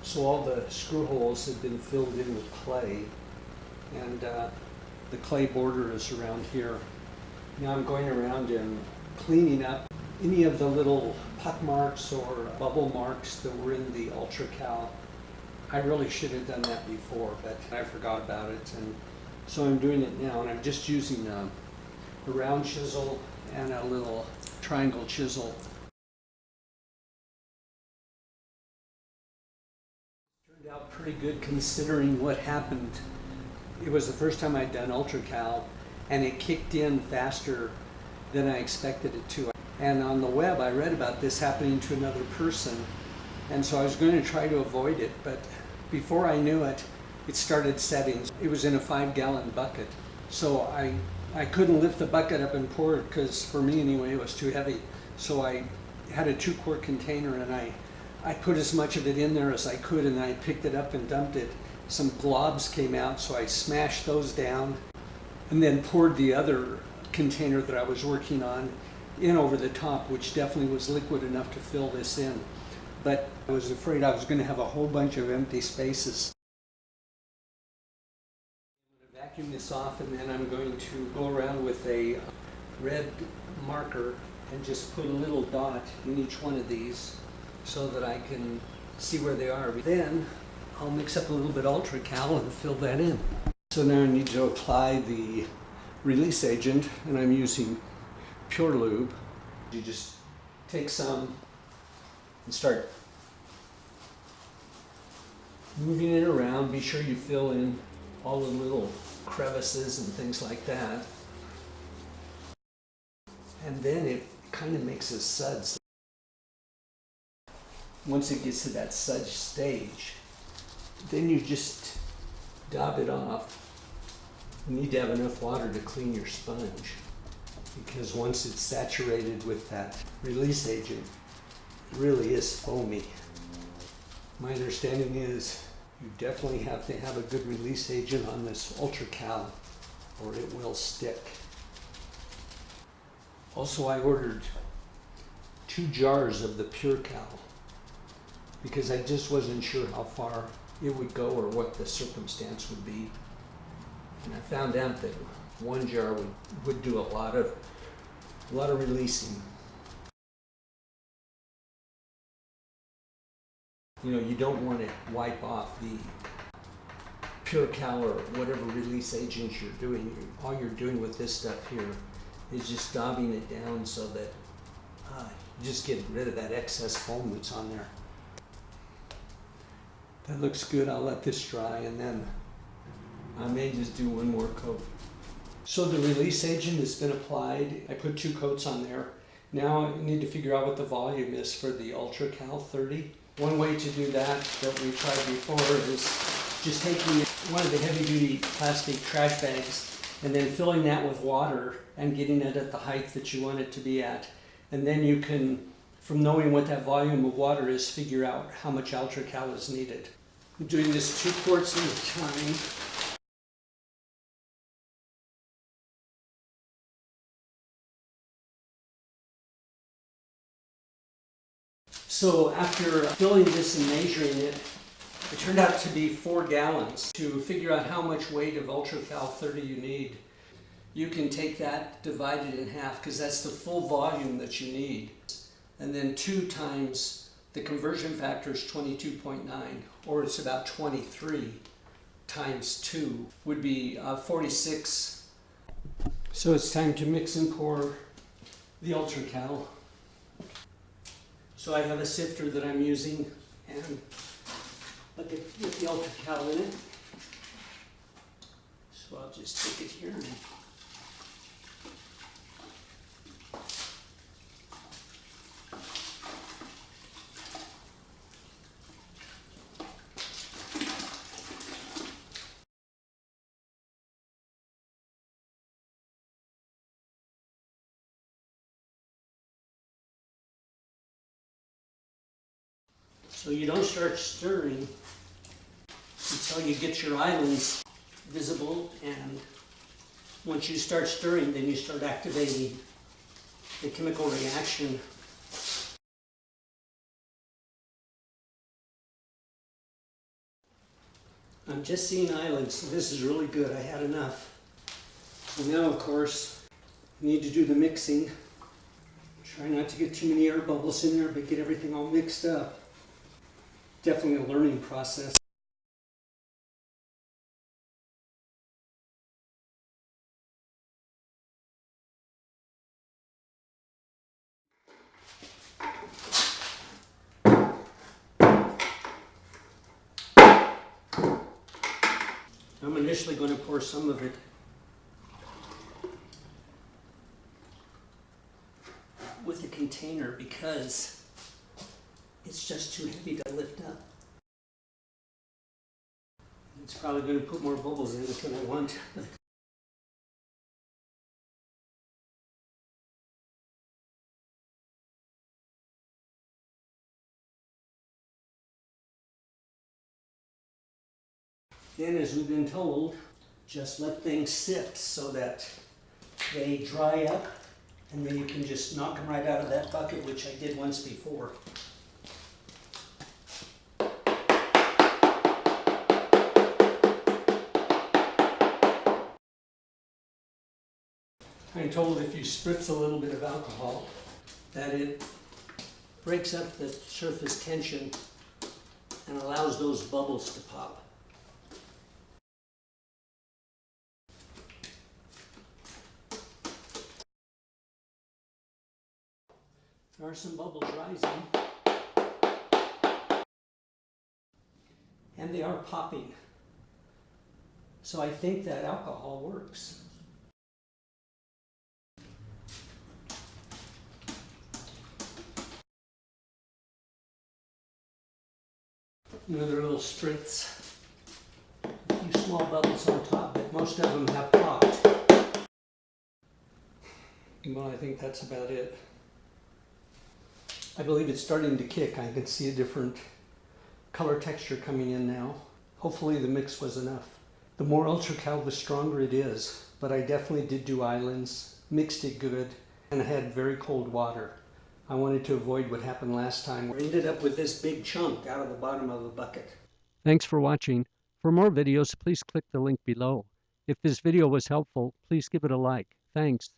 So all the screw holes had been filled in with clay, and the clay border is around here. Now I'm going around and cleaning up any of the little puck marks or bubble marks that were in the Ultracal. I really should have done that before, but I forgot about it, and so I'm doing it now, and I'm just using a round chisel and a little triangle chisel. Turned out pretty good considering what happened. It was the first time I'd done Ultracal, and it kicked in faster than I expected it to. And on the web I read about this happening to another person, and so I was going to try to avoid it, but before I knew it, it started setting. It was in a 5-gallon bucket, so I couldn't lift the bucket up and pour it, because for me anyway it was too heavy. So I had a 2-quart container, and I put as much of it in there as I could, and then I picked it up and dumped it. Some globs came out, so I smashed those down and then poured the other container that I was working on in over the top, which definitely was liquid enough to fill this in. But I was afraid I was going to have a whole bunch of empty spaces. I'm going to vacuum this off, and then I'm going to go around with a red marker and just put a little dot in each one of these so that I can see where they are. Then I'll mix up a little bit Ultracal and fill that in. So now I need to apply the release agent, and I'm using Pure Lube. You just take some and start moving it around. Be sure you fill in all the little crevices and things like that. And then it kind of makes a suds. Once it gets to that suds stage, then you just dab it off. You need to have enough water to clean your sponge, because once it's saturated with that release agent, it really is foamy. My understanding is you definitely have to have a good release agent on this Ultracal, or it will stick. Also, I ordered 2 jars of the Pure Cal, because I just wasn't sure how far it would go or what the circumstance would be. And I found out that 1 jar would do a lot of releasing. You know, you don't want to wipe off the Pure Cal or whatever release agent you're doing. All you're doing with this stuff here is just daubing it down so that you just get rid of that excess foam that's on there. That looks good. I'll let this dry, and then I may just do 1 more coat. So the release agent has been applied. I put 2 coats on there. Now I need to figure out what the volume is for the Ultracal 30. One way to do that we tried before is just taking one of the heavy-duty plastic trash bags and then filling that with water and getting it at the height that you want it to be at. And then you can, from knowing what that volume of water is, figure out how much Ultracal is needed. I'm doing this 2 quarts at a time. So after filling this and measuring it, it turned out to be 4 gallons. To figure out how much weight of Ultracal 30 you need, you can take that, divide it in half, because that's the full volume that you need. And then 2 times the conversion factor is 22.9, or it's about 23 times 2 would be 46. So it's time to mix and pour the Ultracal. So I have a sifter that I'm using, and with the Ultracal in it. So I'll just take it here. So you don't start stirring until you get your islands visible, and once you start stirring, then you start activating the chemical reaction I'm just seeing islands, so this is really good. I had enough. So now, of course, I need to do the mixing. Try not to get too many air bubbles in there, but get everything all mixed up. Definitely a learning process. I'm initially going to pour some of it with the container because it's just too heavy to lift up. It's probably going to put more bubbles in it than I want. Then, as we've been told, just let things sit so that they dry up, and then you can just knock them right out of that bucket, which I did once before. I'm told if you spritz a little bit of alcohol, that it breaks up the surface tension and allows those bubbles to pop. There are some bubbles rising, and they are popping. So I think that alcohol works. Another little spritz. A few small bubbles on top, but most of them have popped. Well, I think that's about it. I believe it's starting to kick. I can see a different color texture coming in now. Hopefully the mix was enough. The more Ultracal, the stronger it is, but I definitely did do islands, mixed it good, and I had very cold water. I wanted to avoid what happened last time. We ended up with this big chunk out of the bottom of the bucket. Thanks for watching. For more videos, please click the link below. If this video was helpful, please give it a like. Thanks.